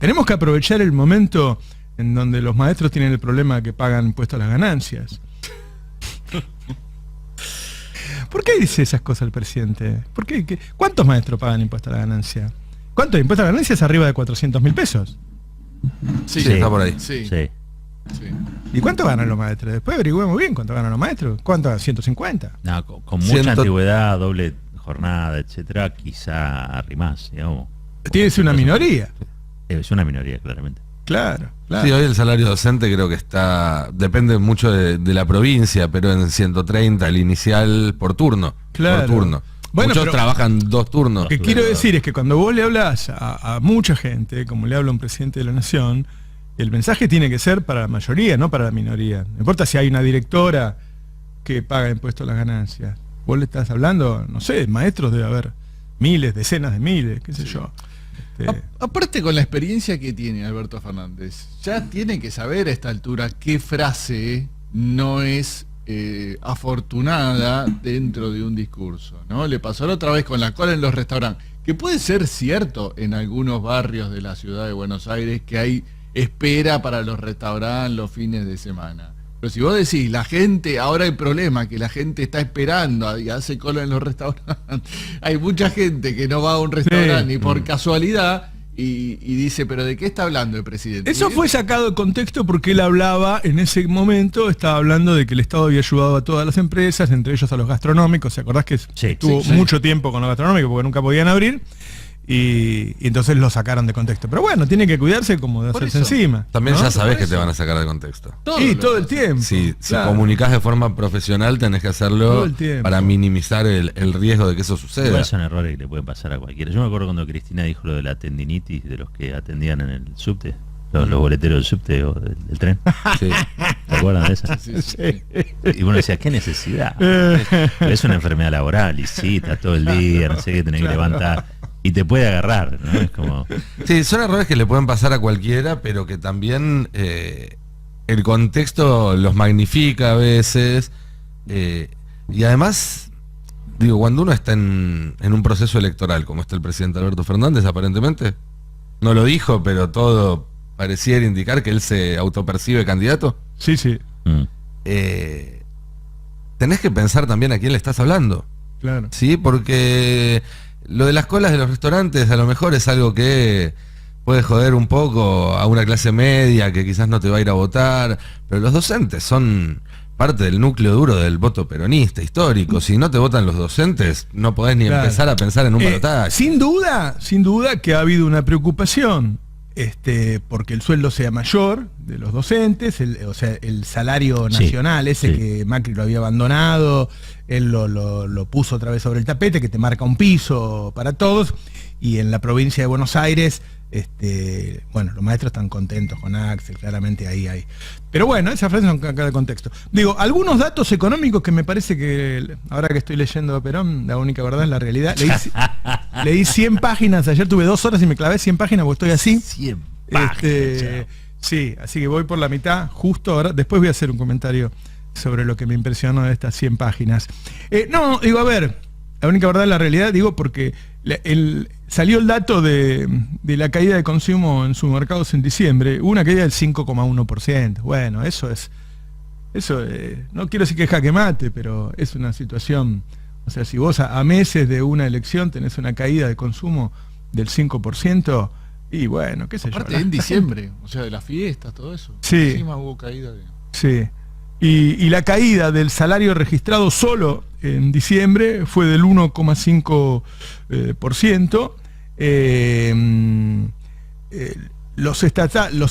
Tenemos que aprovechar el momento en donde los maestros tienen el problema que pagan impuestos a las ganancias. ¿Por qué dice esas cosas el presidente? ¿Por qué? ¿Cuántos maestros pagan impuestos a la ganancia? ¿Cuánto impuesto a la ganancia? Es arriba de 400.000 pesos. Sí, está por ahí. Sí. ¿Y cuánto ganan los maestros? Después averigüemos bien cuánto ganan los maestros. ¿Cuánto ganan? ¿150? No, con mucha antigüedad, doble jornada, etcétera, quizá arrimás, digamos. Tiene que ser una minoría. Es una minoría, claramente. Claro. Sí, hoy el salario docente creo que depende mucho de la provincia, pero en 130 el inicial por turno. Claro. Por turno. Bueno, muchos trabajan 2 turnos. Lo que quiero decir es que cuando vos le hablas a mucha gente, como le habla un presidente de la nación, el mensaje tiene que ser para la mayoría, no para la minoría. No importa si hay una directora que paga impuestos a las ganancias. Vos le estás hablando, no sé, maestros debe haber miles, decenas de miles, qué sé yo. Aparte, con la experiencia que tiene Alberto Fernández, ya tiene que saber a esta altura qué frase no es afortunada dentro de un discurso, ¿no? Le pasó la otra vez con la cola en los restaurantes, que puede ser cierto en algunos barrios de la ciudad de Buenos Aires que hay espera para los restaurantes los fines de semana. Pero si vos decís, la gente, ahora el problema, que la gente está esperando y hace cola en los restaurantes, hay mucha gente que no va a un restaurante ni por casualidad y dice, pero ¿de qué está hablando el presidente? Eso fue sacado de contexto porque él hablaba, en ese momento, estaba hablando de que el Estado había ayudado a todas las empresas, entre ellos a los gastronómicos. ¿Se acordás que estuvo mucho tiempo con los gastronómicos porque nunca podían abrir? Y entonces lo sacaron de contexto. Pero bueno, tiene que cuidarse como de hacerse encima. También, ¿no? Ya sabés que te van a sacar de contexto. Todo el tiempo. Si comunicás de forma profesional, tenés que hacerlo para minimizar el riesgo de que eso suceda. Igual son errores que le pueden pasar a cualquiera. Yo me acuerdo cuando Cristina dijo lo de la tendinitis de los que atendían en el subte, los boleteros del subte o del tren. Sí. ¿Te acuerdan de esa? Sí. Y uno decía, ¿qué necesidad? Es una enfermedad laboral y sí, está todo el día, no sé qué, tenés que levantar. Y te puede agarrar, ¿no? Es como... Sí, son errores que le pueden pasar a cualquiera, pero que también el contexto los magnifica a veces. Y además, digo, cuando uno está en un proceso electoral, como está el presidente Alberto Fernández, aparentemente, no lo dijo, pero todo pareciera indicar que él se autopercibe candidato. Sí. Tenés que pensar también a quién le estás hablando. Claro. Sí, porque... Lo de las colas de los restaurantes a lo mejor es algo que puede joder un poco a una clase media que quizás no te va a ir a votar, pero los docentes son parte del núcleo duro del voto peronista histórico. Si no te votan los docentes, no podés ni empezar a pensar en un balotaje. Sin duda que ha habido una preocupación, porque el sueldo sea mayor de los docentes, o sea, el salario nacional, que Macri lo había abandonado, él lo puso otra vez sobre el tapete, que te marca un piso para todos, y en la provincia de Buenos Aires, bueno, los maestros están contentos con Axel, claramente ahí hay. Pero bueno, esas frases son acá de contexto. Digo, algunos datos económicos que me parece que, ahora que estoy leyendo a Perón, la única verdad es la realidad. Leí 100 páginas, ayer tuve 2 horas y me clavé 100 páginas porque estoy así. 100 páginas. Sí, así que voy por la mitad, justo ahora. Después voy a hacer un comentario sobre lo que me impresionó de estas 100 páginas. No, digo, a ver, la única verdad es la realidad, digo, porque salió el dato de la caída de consumo en supermercados en diciembre, hubo una caída del 5,1%. Bueno, eso no quiero decir que es jaque mate, pero es una situación, o sea, si vos a meses de una elección tenés una caída de consumo del 5%, y bueno, qué sé yo. Aparte en diciembre, o sea, de las fiestas, todo eso. Sí. Encima hubo caída de... Sí. Y la caída del salario registrado solo en diciembre fue del 1,5%. Los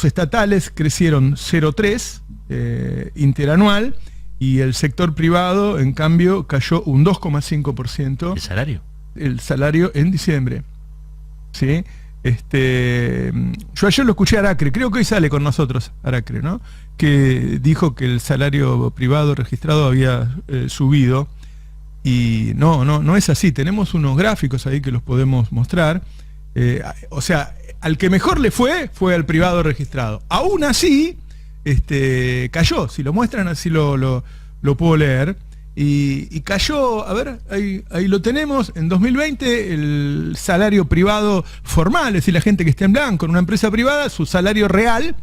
estatales crecieron 0,3% interanual, y el sector privado, en cambio, cayó un 2,5%. ¿El salario? El salario en diciembre. ¿Sí? Yo ayer lo escuché a Aracre, creo que hoy sale con nosotros Aracre, ¿no? Que dijo que el salario privado registrado había subido, y no es así. Tenemos unos gráficos ahí que los podemos mostrar. O sea, al que mejor le fue al privado registrado. Aún así, cayó. Si lo muestran así lo puedo leer. y cayó, a ver, ahí lo tenemos, en 2020 el salario privado formal, es decir, la gente que está en blanco en una empresa privada, su salario real,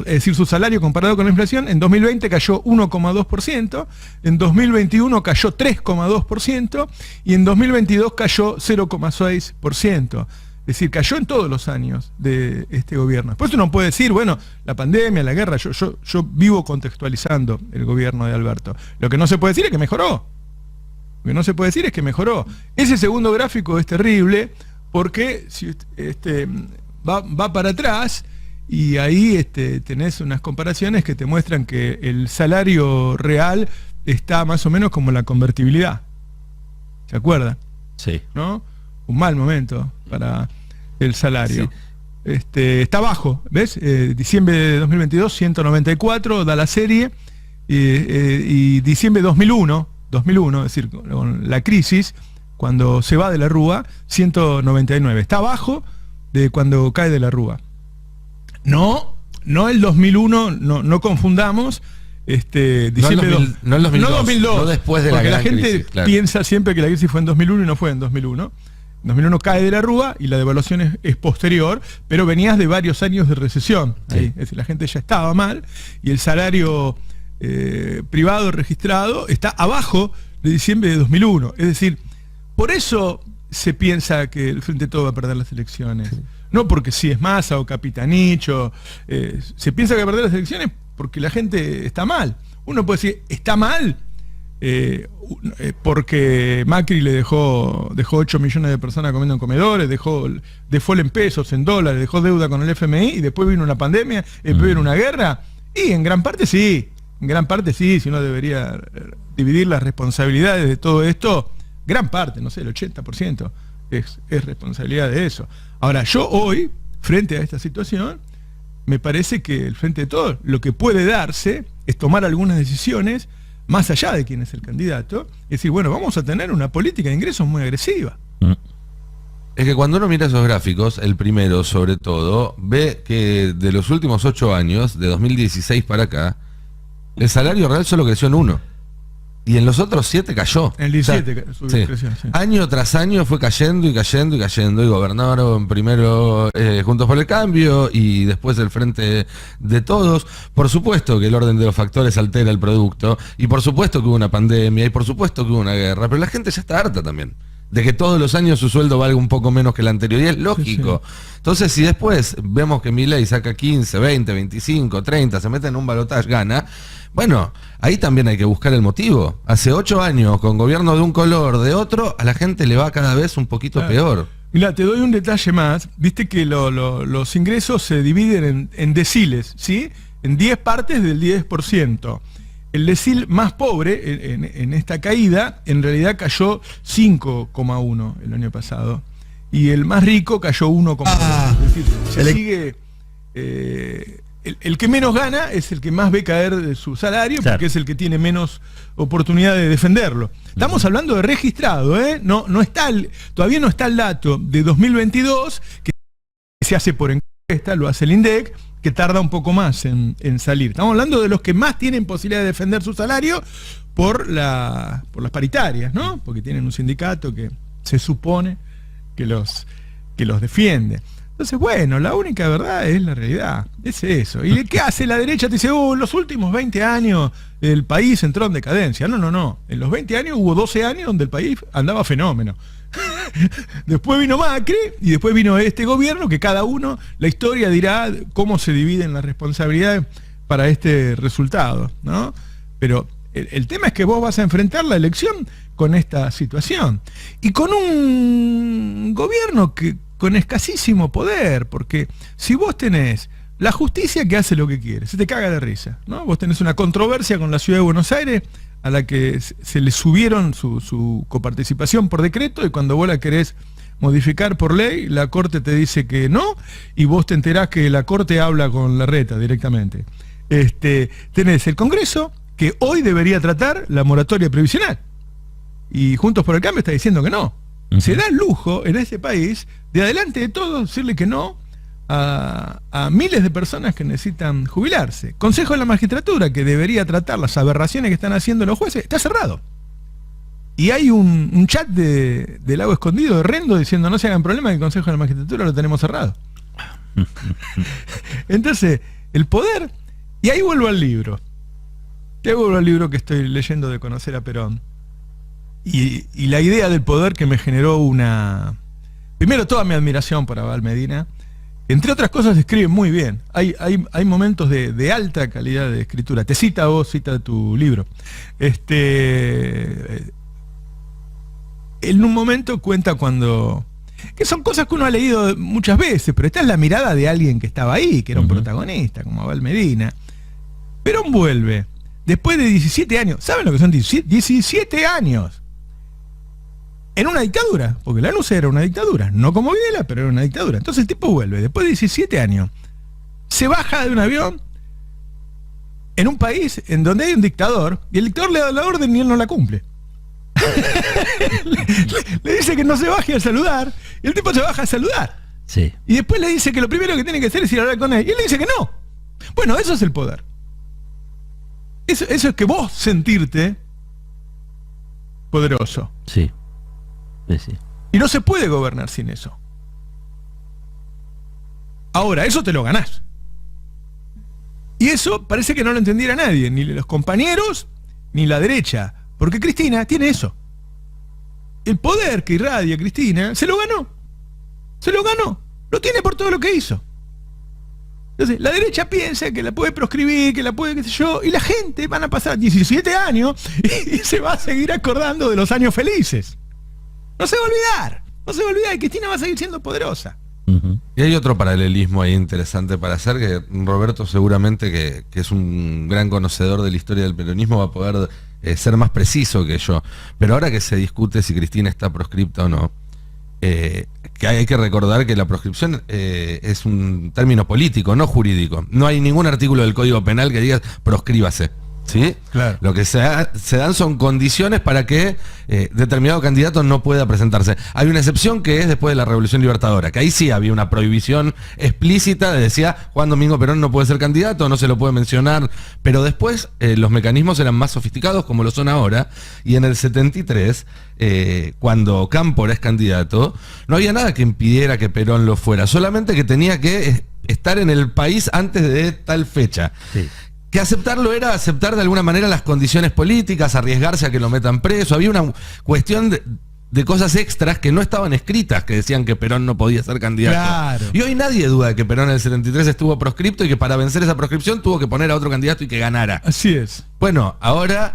es decir, su salario comparado con la inflación, en 2020 cayó 1,2%, en 2021 cayó 3,2% y en 2022 cayó 0,6%. Es decir, cayó en todos los años de este gobierno. Después uno puede decir, bueno, la pandemia, la guerra, yo vivo contextualizando el gobierno de Alberto. Lo que no se puede decir es que mejoró. Lo que no se puede decir es que mejoró. Ese segundo gráfico es terrible porque si, va para atrás y ahí tenés unas comparaciones que te muestran que el salario real está más o menos como la convertibilidad. ¿Se acuerdan? Sí. ¿No? Un mal momento para el salario. Sí. Está bajo, ¿ves? Diciembre de 2022, 194, da la serie, y diciembre de 2001, es decir, con la crisis, cuando se va de la Rúa, 199. Está abajo de cuando cae de la Rúa. No el 2001, no confundamos. Diciembre no el 2002, no 2002, no después de la gran crisis. Porque la gente piensa siempre que la crisis fue en 2001 y no fue en 2001. En 2001 cae de la Rúa y la devaluación es posterior, pero venías de varios años de recesión. Sí. Ahí, es decir, la gente ya estaba mal y el salario privado registrado está abajo de diciembre de 2001. Es decir, por eso se piensa que el Frente de Todos va a perder las elecciones. Sí. No porque si es Massa o Capitanicho, se piensa que va a perder las elecciones porque la gente está mal. Uno puede decir, está mal porque Macri le dejó 8 millones de personas comiendo en comedores, dejó default en pesos, en dólares, dejó deuda con el FMI y después vino una pandemia, después vino una guerra. Y en gran parte sí, si uno debería dividir las responsabilidades de todo esto, gran parte, no sé, el 80% es responsabilidad de eso. Ahora, yo hoy, frente a esta situación, me parece que el Frente de Todos lo que puede darse es tomar algunas decisiones más allá de quién es el candidato, es decir, bueno, vamos a tener una política de ingresos muy agresiva. Es que cuando uno mira esos gráficos, el primero sobre todo, ve que de los últimos 8 años, de 2016 para acá, el salario real solo creció en 1. Y en los otros 7 cayó. En el 17 creció, sí. Año tras año fue cayendo y cayendo y cayendo. Y gobernaron primero Juntos por el Cambio y después el Frente de Todos. Por supuesto que el orden de los factores altera el producto. Y por supuesto que hubo una pandemia. Y por supuesto que hubo una guerra. Pero la gente ya está harta también de que todos los años su sueldo valga un poco menos que el anterior. Y es lógico. Sí. Entonces, si después vemos que Milei saca 15, 20, 25, 30, se mete en un balotaje, gana. Bueno, ahí también hay que buscar el motivo. Hace 8 años, con gobierno de un color, de otro, a la gente le va cada vez un poquito peor. Mira, te doy un detalle más. Viste que los ingresos se dividen en deciles, ¿sí? En 10 partes del 10%. El decil más pobre en esta caída, en realidad cayó 5,1 el año pasado. Y el más rico cayó 1,2. Es decir, se sigue... El que menos gana es el que más ve caer de su salario, claro, porque es el que tiene menos oportunidad de defenderlo. Estamos hablando de registrado, ¿eh? No está todavía no está el dato de 2022, que se hace por encuesta, lo hace el INDEC, que tarda un poco más en salir. Estamos hablando de los que más tienen posibilidad de defender su salario por las paritarias, ¿no? Porque tienen un sindicato que se supone que los defiende. Entonces, bueno, la única verdad es la realidad, es eso. ¿Y qué hace la derecha? Te dice, los últimos 20 años el país entró en decadencia. No. En los 20 años hubo 12 años donde el país andaba fenómeno. Después vino Macri y después vino este gobierno que cada uno, la historia dirá cómo se dividen las responsabilidades para este resultado, ¿no? Pero el tema es que vos vas a enfrentar la elección con esta situación. Y con un gobierno que con escasísimo poder, porque si vos tenés la justicia que hace lo que quiere, se te caga de risa, ¿no? Vos tenés una controversia con la Ciudad de Buenos Aires a la que se le subieron su coparticipación por decreto y cuando vos la querés modificar por ley, la Corte te dice que no y vos te enterás que la Corte habla con Larreta directamente. Tenés el Congreso que hoy debería tratar la moratoria previsional y Juntos por el Cambio está diciendo que no. Se da el lujo en este país de adelante de todo decirle que no a miles de personas que necesitan jubilarse. Consejo de la Magistratura, que debería tratar las aberraciones que están haciendo los jueces, está cerrado. Y hay un chat de Lago Escondido de Rendo diciendo no se hagan problema, que el Consejo de la Magistratura lo tenemos cerrado. Entonces, el poder, y ahí vuelvo al libro. Y vuelvo al libro que estoy leyendo de Conocer a Perón. Y la idea del poder que me generó primero, toda mi admiración por Abal Medina. Entre otras cosas, escribe muy bien. Hay momentos de alta calidad de escritura. Te cita vos, cita tu libro. En un momento cuenta que son cosas que uno ha leído muchas veces, pero esta es la mirada de alguien que estaba ahí, que era un protagonista, como Abal Medina. Perón vuelve, después de 17 años. ¿Saben lo que son 17 años? En una dictadura, porque la Lanús era una dictadura, no como Videla, pero era una dictadura. Entonces el tipo vuelve, después de 17 años, se baja de un avión en un país en donde hay un dictador, y el dictador le da la orden y él no la cumple. le dice que no se baje a saludar, y el tipo se baja a saludar. Sí. Y después le dice que lo primero que tiene que hacer es ir a hablar con él, y él le dice que no. Bueno, eso es el poder. Eso es que vos sentirte poderoso. Sí. Sí. Y no se puede gobernar sin eso. Ahora, eso te lo ganás. Y eso parece que no lo entendiera nadie, ni los compañeros, ni la derecha. Porque Cristina tiene eso. El poder que irradia Cristina, se lo ganó. Se lo ganó. Lo tiene por todo lo que hizo. Entonces, la derecha piensa que la puede proscribir, que la puede, qué sé yo, y la gente van a pasar 17 años y se va a seguir acordando de los años felices. No se va a olvidar. No se va a olvidar. Y Cristina va a seguir siendo poderosa. Y hay otro paralelismo ahí interesante para hacer, que Roberto seguramente, que es un gran conocedor de la historia del peronismo, va a poder ser más preciso que yo. Pero ahora que se discute si Cristina está proscripta o no, que hay que recordar que la proscripción es un término político, no jurídico. No hay ningún artículo del Código Penal que diga proscríbase. ¿Sí? Claro. Lo que se dan son condiciones para que determinado candidato no pueda presentarse. Hay una excepción que es después de la Revolución Libertadora, que ahí sí había una prohibición explícita, decía Juan Domingo Perón no puede ser candidato, no se lo puede mencionar, pero después los mecanismos eran más sofisticados como lo son ahora, y en el 73, cuando Cámpora es candidato, no había nada que impidiera que Perón lo fuera, solamente que tenía que estar en el país antes de tal fecha. Sí. Que aceptarlo era aceptar de alguna manera las condiciones políticas, arriesgarse a que lo metan preso. Había una cuestión de cosas extras que no estaban escritas, que decían que Perón no podía ser candidato. Claro. Y hoy nadie duda de que Perón en el 73 estuvo proscripto y que para vencer esa proscripción tuvo que poner a otro candidato y que ganara. Así es. Bueno, ahora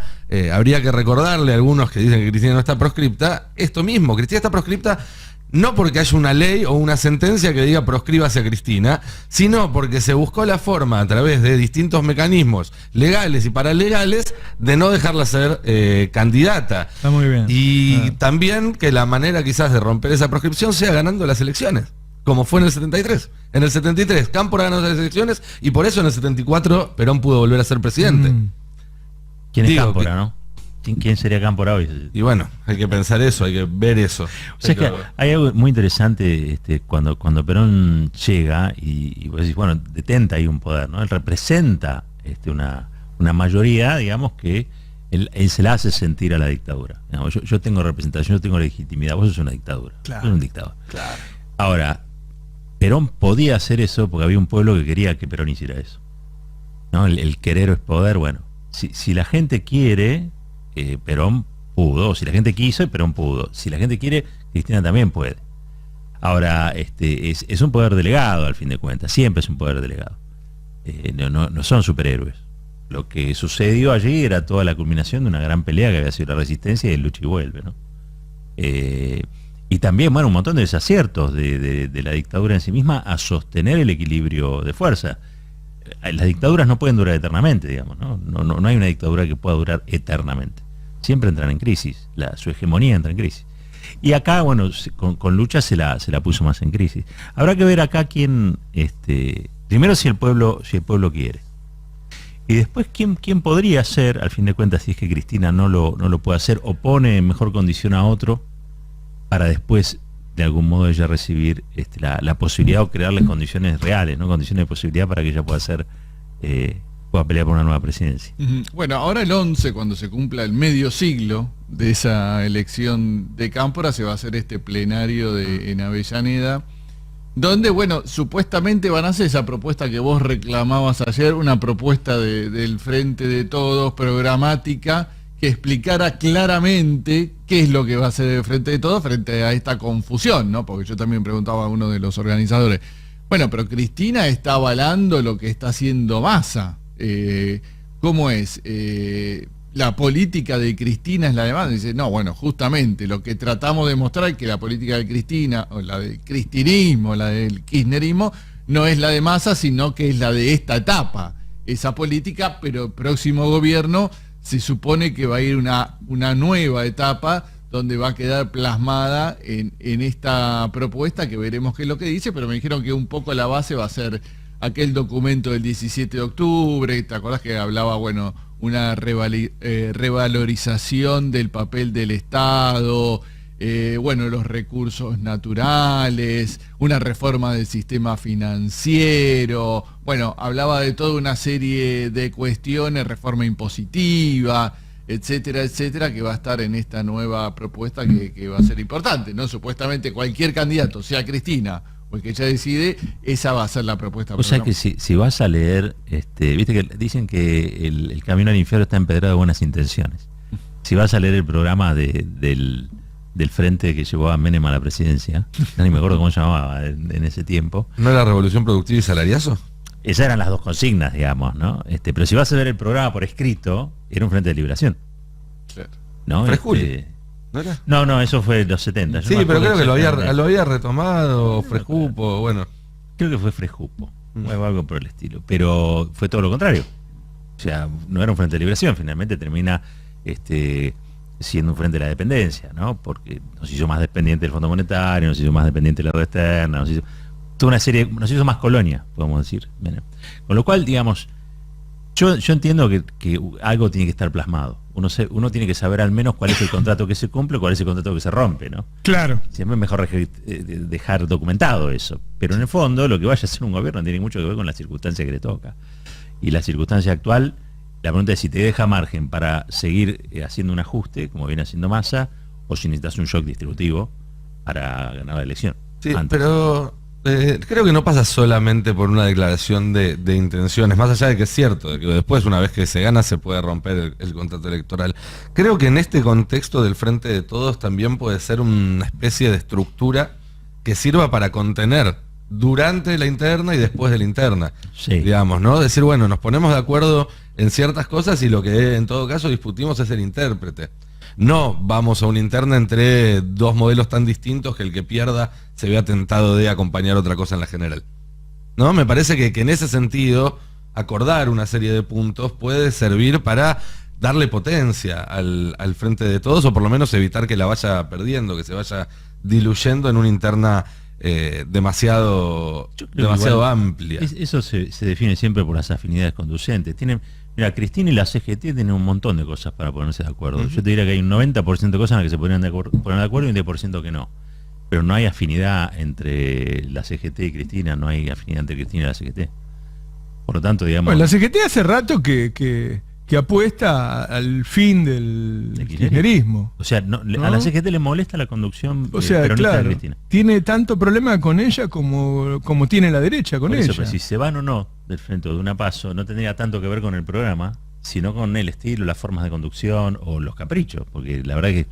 habría que recordarle a algunos que dicen que Cristina no está proscripta, esto mismo, Cristina está proscripta no porque haya una ley o una sentencia que diga proscríbase a Cristina, sino porque se buscó la forma a través de distintos mecanismos legales y paralegales de no dejarla ser candidata. Está muy bien. Y también que la manera quizás de romper esa proscripción sea ganando las elecciones, como fue en el 73. En el 73 Cámpora ganó las elecciones y por eso en el 74 Perón pudo volver a ser presidente. ¿Quién es Cámpora, no? ¿Quién sería Cámpora hoy? Y bueno, hay que pensar eso, hay que ver eso. O sea, es que hay algo muy interesante cuando Perón llega y vos decís, bueno, detenta ahí un poder, ¿no? Él representa una mayoría, digamos, que él se la hace sentir a la dictadura. Digamos, yo tengo representación, yo tengo legitimidad, vos sos una dictadura. Claro. Sos un dictador. Claro. Ahora, Perón podía hacer eso porque había un pueblo que quería que Perón hiciera eso, ¿no? El querer es poder. Bueno, si la gente quiere, Perón pudo. Si la gente quiso, Perón pudo. Si la gente quiere, Cristina también puede. Ahora, es un poder delegado, al fin de cuentas. Siempre es un poder delegado. No son superhéroes. Lo que sucedió allí era toda la culminación de una gran pelea que había sido la resistencia y el lucha y vuelve, ¿no? Y también, bueno, un montón de desaciertos de la dictadura en sí misma a sostener el equilibrio de fuerza. Las dictaduras no pueden durar eternamente, digamos, ¿no? No hay una dictadura que pueda durar eternamente. Siempre entran en crisis, su hegemonía entra en crisis. Y acá, bueno, con Lucha se la puso más en crisis. Habrá que ver acá quién, primero si el pueblo quiere. Y después quién podría ser, al fin de cuentas, si es que Cristina no lo puede hacer o pone en mejor condición a otro para después de algún modo ella recibir la posibilidad o crearles condiciones reales, ¿no? Condiciones de posibilidad para que ella pueda pelear por una nueva presidencia. Bueno, ahora el 11, cuando se cumpla el medio siglo de esa elección de Cámpora, se va a hacer este plenario en Avellaneda, donde, bueno, supuestamente van a hacer esa propuesta que vos reclamabas ayer, una propuesta del Frente de Todos, programática, que explicara claramente qué es lo que va a hacer el Frente de Todos frente a esta confusión, ¿no? Porque yo también preguntaba a uno de los organizadores, bueno, pero Cristina está avalando lo que está haciendo Massa. ¿Cómo es? La política de Cristina es la de Massa. Dice, no, bueno, justamente lo que tratamos de mostrar es que la política de Cristina, o la del cristinismo, la del kirchnerismo, no es la de Massa, sino que es la de esta etapa. Esa política, pero el próximo gobierno se supone que va a ir una nueva etapa donde va a quedar plasmada en esta propuesta, que veremos qué es lo que dice, pero me dijeron que un poco la base va a ser aquel documento del 17 de octubre, ¿te acordás que hablaba, bueno, una revalorización del papel del Estado, bueno, los recursos naturales, una reforma del sistema financiero, bueno, hablaba de toda una serie de cuestiones, reforma impositiva, etcétera, etcétera, que va a estar en esta nueva propuesta que va a ser importante, ¿no? Supuestamente cualquier candidato, sea Cristina o el que ella decide, esa va a ser la propuesta. O sea que si vas a leer, viste que dicen que el camino al infierno está empedrado de buenas intenciones. Si vas a leer el programa del frente que llevó a Menem a la presidencia, no ni me acuerdo cómo se llamaba en ese tiempo. ¿No era Revolución Productiva y Salariazo? Esas eran las dos consignas, digamos, ¿no? Pero si vas a ver el programa por escrito, era un Frente de Liberación. Claro. ¿No? Fresculi. ¿No era? No, eso fue en los 70. Sí, pero creo que lo había retomado Frescupo, bueno. Creo que fue Frescupo, o algo por el estilo. Pero fue todo lo contrario. O sea, no era un Frente de Liberación, finalmente termina siendo un frente de la dependencia, ¿no? Porque nos hizo más dependiente del Fondo Monetario, nos hizo más dependiente de la red externa, nos hizo toda una serie, nos hizo más colonia, podemos decir. Bien. Con lo cual, digamos, yo entiendo que algo tiene que estar plasmado. Uno tiene que saber al menos cuál es el contrato que se cumple, cuál es el contrato que se rompe, ¿no? Claro. Siempre es mejor dejar documentado eso. Pero en el fondo, lo que vaya a hacer un gobierno tiene mucho que ver con la circunstancia que le toca. Y la circunstancia actual, la pregunta es si te deja margen para seguir haciendo un ajuste, como viene haciendo Massa, o si necesitas un shock distributivo para ganar la elección. Sí, pero creo que no pasa solamente por una declaración de intenciones, más allá de que es cierto, de que después, una vez que se gana, se puede romper el contrato electoral. Creo que en este contexto del Frente de Todos también puede ser una especie de estructura que sirva para contener durante la interna y después de la interna, sí. Digamos, ¿no? Decir, bueno, nos ponemos de acuerdo en ciertas cosas y lo que en todo caso discutimos es el intérprete. No vamos a una interna entre dos modelos tan distintos que el que pierda se vea tentado de acompañar otra cosa en la general. ¿No? Me parece que en ese sentido, acordar una serie de puntos puede servir para darle potencia al Frente de Todos, o por lo menos evitar que la vaya perdiendo, que se vaya diluyendo en una interna demasiado amplia. Eso se define siempre por las afinidades conducentes. Mira, Cristina y la CGT tienen un montón de cosas para ponerse de acuerdo. Yo te diría que hay un 90% de cosas en las que se ponen de acuerdo y un 10% que no. Pero no hay afinidad entre la CGT y Cristina, no hay afinidad entre Cristina y la CGT. Por lo tanto, digamos... Bueno, la CGT hace rato que apuesta al fin del kirchnerismo. O sea, ¿no? A la CGT le molesta la conducción peronista claro, de Cristina. Tiene tanto problema con ella como tiene la derecha con por eso, ella. pero si se van o no del frente de una paso, no tendría tanto que ver con el programa, sino con el estilo, las formas de conducción o los caprichos. Porque la verdad que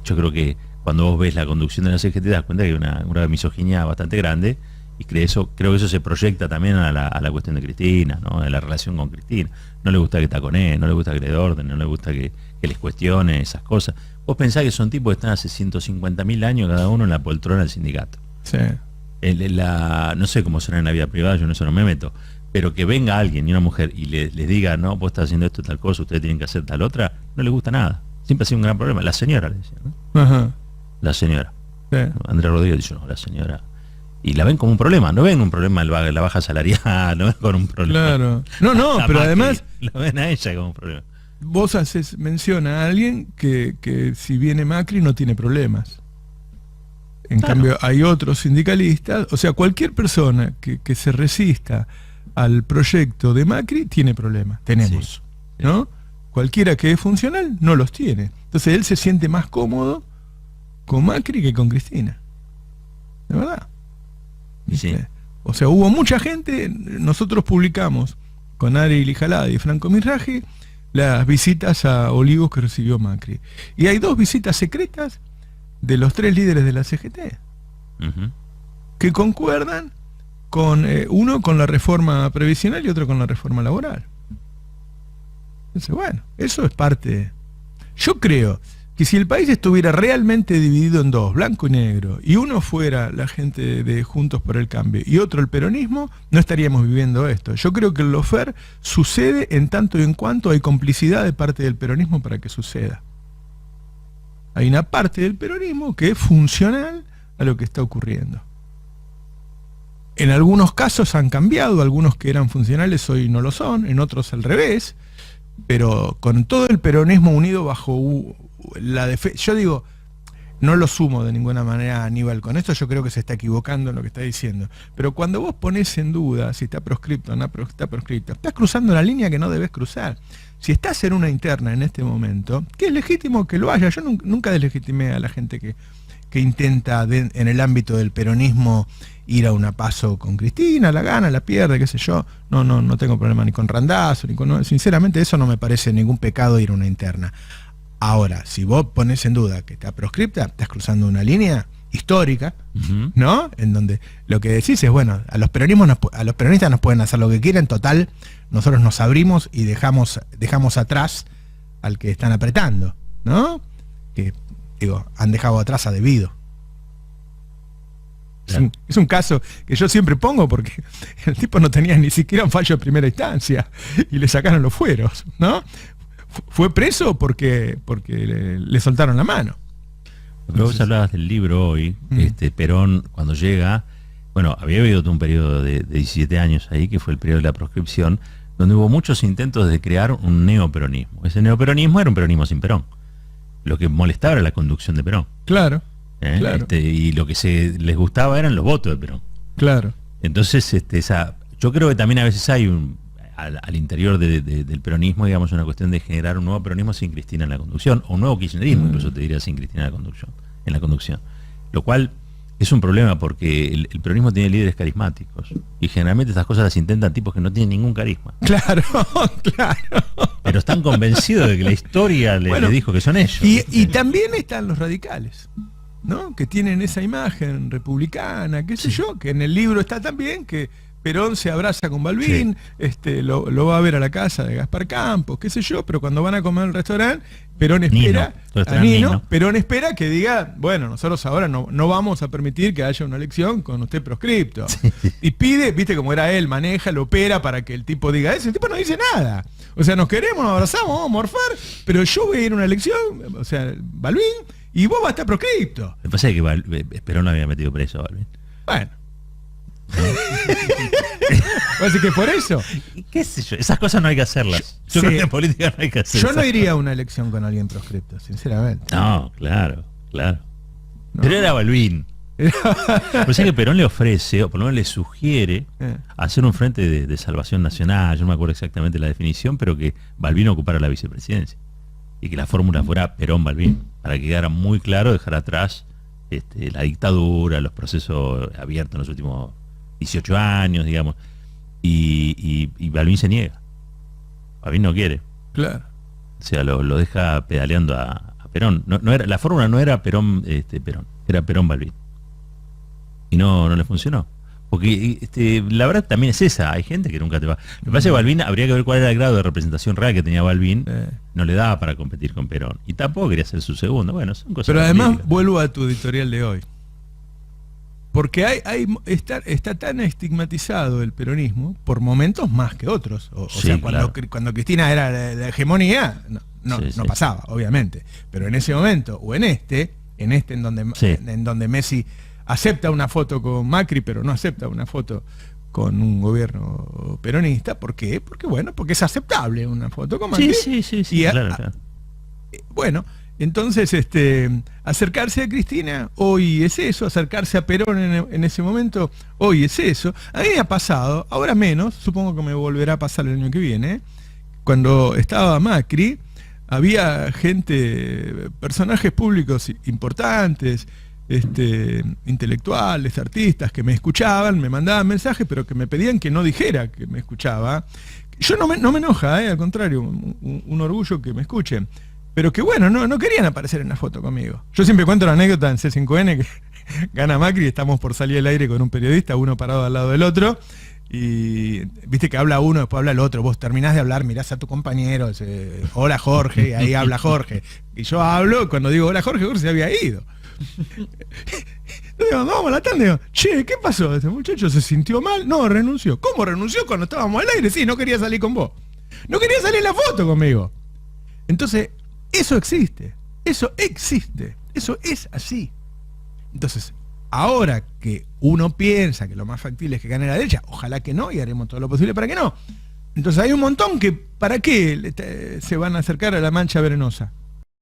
yo creo que cuando vos ves la conducción de la CGT te das cuenta que hay una misoginia bastante grande, y creo que eso se proyecta también a la cuestión de Cristina, ¿no? De la relación con Cristina. No le gusta que taconee, no le gusta que le orden, no le gusta que les cuestione esas cosas. Vos pensás que son tipos que están hace 150.000 años cada uno en la poltrona del sindicato. Sí. No sé cómo será en la vida privada, yo en eso no me meto, pero que venga alguien y una mujer y les diga, no, vos estás haciendo esto tal cosa, ustedes tienen que hacer tal otra, no les gusta nada. Siempre ha sido un gran problema. La señora le decía, ¿no? Ajá. La señora. Sí. Andrea Rodríguez dice, no, la señora. Y la ven como un problema, no ven un problema la baja salarial, no ven con un problema. Claro. No, pero además... Lo ven a ella como un problema. Vos haces mención a alguien que si viene Macri no tiene problemas. En cambio, hay otros sindicalistas, o sea, cualquier persona que se resista al proyecto de Macri tiene problemas, tenemos, ¿no? Cualquiera que es funcional no los tiene. Entonces él se siente más cómodo con Macri que con Cristina. ¿De verdad? Sí. O sea, hubo mucha gente, nosotros publicamos con Ari Lijalad y Franco Mirraji las visitas a Olivos que recibió Macri. Y hay 2 visitas secretas de los 3 líderes de la CGT que concuerdan con uno con la reforma previsional y otro con la reforma laboral. Entonces, bueno, eso es parte. Yo creo que si el país estuviera realmente dividido en 2, blanco y negro, y uno fuera la gente de Juntos por el Cambio y otro el peronismo, no estaríamos viviendo esto. Yo creo que el lofer sucede en tanto y en cuanto hay complicidad de parte del peronismo para que suceda. Hay una parte del peronismo que es funcional a lo que está ocurriendo. En algunos casos han cambiado, algunos que eran funcionales hoy no lo son, en otros al revés, pero con todo el peronismo unido bajo la defensa. Yo digo, no lo sumo de ninguna manera a Aníbal con esto, yo creo que se está equivocando en lo que está diciendo. Pero cuando vos pones en duda si está proscripto o no está proscripto, estás cruzando la línea que no debes cruzar. Si estás en una interna en este momento, que es legítimo que lo haya, yo nunca deslegitimé a la gente que intenta en el ámbito del peronismo ir a una paso con Cristina, la gana, la pierde, qué sé yo. No tengo problema ni con Randazzo, ni con... Sinceramente eso no me parece ningún pecado ir a una interna. Ahora, si vos pones en duda que está proscripta, estás cruzando una línea histórica, ¿no? En donde lo que decís es, bueno, a los peronistas nos pueden hacer lo que quieren, total, nosotros nos abrimos y dejamos atrás al que están apretando, ¿no? Que, digo, han dejado atrás a Debido. Es un caso que yo siempre pongo porque el tipo no tenía ni siquiera un fallo de primera instancia y le sacaron los fueros, ¿no? Fue preso porque le soltaron la mano. Pero vos hablabas del libro hoy, Perón cuando llega, bueno, había habido un periodo de 17 años ahí, que fue el periodo de la proscripción, donde hubo muchos intentos de crear un neoperonismo. Ese neoperonismo era un peronismo sin Perón. Lo que molestaba era la conducción de Perón. Claro. Claro. Y lo que les gustaba eran los votos de Perón. Claro. Entonces, yo creo que también a veces hay al interior del peronismo, digamos, una cuestión de generar un nuevo peronismo sin Cristina en la conducción, o un nuevo kirchnerismo, incluso te diría, sin Cristina en la conducción. Lo cual es un problema porque el peronismo tiene líderes carismáticos y generalmente estas cosas las intentan tipos que no tienen ningún carisma. Claro, claro. Pero están convencidos de que la historia les dijo que son ellos. Y también están los radicales, ¿no? Que tienen esa imagen republicana, qué sé yo, que en el libro está también, que Perón se abraza con Balbín, lo va a ver a la casa de Gaspar Campos, qué sé yo, pero cuando van a comer al restaurante, Perón espera Perón espera que diga, bueno, nosotros ahora no vamos a permitir que haya una elección con usted proscripto. Y pide, viste como era él, maneja, lo opera para que el tipo diga eso. El tipo no dice nada. O sea, nos queremos, nos abrazamos, vamos a morfar, pero yo voy a ir a una elección, o sea, Balbín, y vos vas a estar proscripto. Me pasa que Perón lo había metido preso a Balbín. Bueno. Así que por eso, ¿qué sé yo? Esas cosas no hay que hacerlas. Yo creo que en política no hay que hacerlas. Yo no iría a una elección con alguien proscripto, sinceramente. No, claro. No. Pero era Balbín. Por eso que Perón le ofrece, o por lo menos le sugiere, hacer un frente de salvación nacional. Yo no me acuerdo exactamente la definición, pero que Balbín ocupara la vicepresidencia. Y que la fórmula fuera Perón-Balbín, para que quedara muy claro dejar atrás la dictadura, los procesos abiertos en los últimos 18 años, digamos. Y Balbín se niega. Balbín no quiere. Claro. O sea, lo deja pedaleando a Perón. No era, la fórmula no era Perón, Perón, era Perón-Balbín. Y no le funcionó. Porque la verdad también es esa, hay gente que nunca te va. Lo que pasa es que Balbín, habría que ver cuál era el grado de representación real que tenía Balbín, no le daba para competir con Perón. Y tampoco quería ser su segundo. Bueno, son cosas. Pero además, políticas. Vuelvo a tu editorial de hoy. Porque está tan estigmatizado el peronismo por momentos más que otros. O sea, cuando Cristina era la hegemonía, no pasaba, obviamente. Pero en ese momento, o en donde Messi acepta una foto con Macri, pero no acepta una foto con un gobierno peronista. ¿Por qué? Porque es aceptable una foto con Macri. Sí, claro. Bueno, Entonces, acercarse a Cristina hoy es eso, acercarse a Perón en ese momento hoy es eso. A mí me ha pasado, ahora menos, supongo que me volverá a pasar el año que viene, cuando estaba Macri, había gente, personajes públicos importantes, intelectuales, artistas, que me escuchaban, me mandaban mensajes, pero que me pedían que no dijera que me escuchaba. Yo no me enoja, al contrario, un orgullo que me escuchen. Pero que bueno, no querían aparecer en la foto conmigo. Yo siempre cuento la anécdota en C5N que gana Macri y estamos por salir al aire con un periodista, uno parado al lado del otro, y viste que habla uno, después habla el otro. Vos terminás de hablar, mirás a tu compañero, hola Jorge, y ahí habla Jorge. Y yo hablo, cuando digo hola Jorge, Jorge se había ido. Digo, vamos a la tanda, digo, che, ¿qué pasó? Este muchacho se sintió mal, no, renunció. ¿Cómo renunció cuando estábamos al aire? Sí, no quería salir con vos. No quería salir en la foto conmigo. Entonces, eso existe, eso es así. Entonces, ahora que uno piensa que lo más factible es que gane la derecha, ojalá que no, y haremos todo lo posible para que no. Entonces hay un montón que, ¿para qué se van a acercar a la Mancha Venenosa?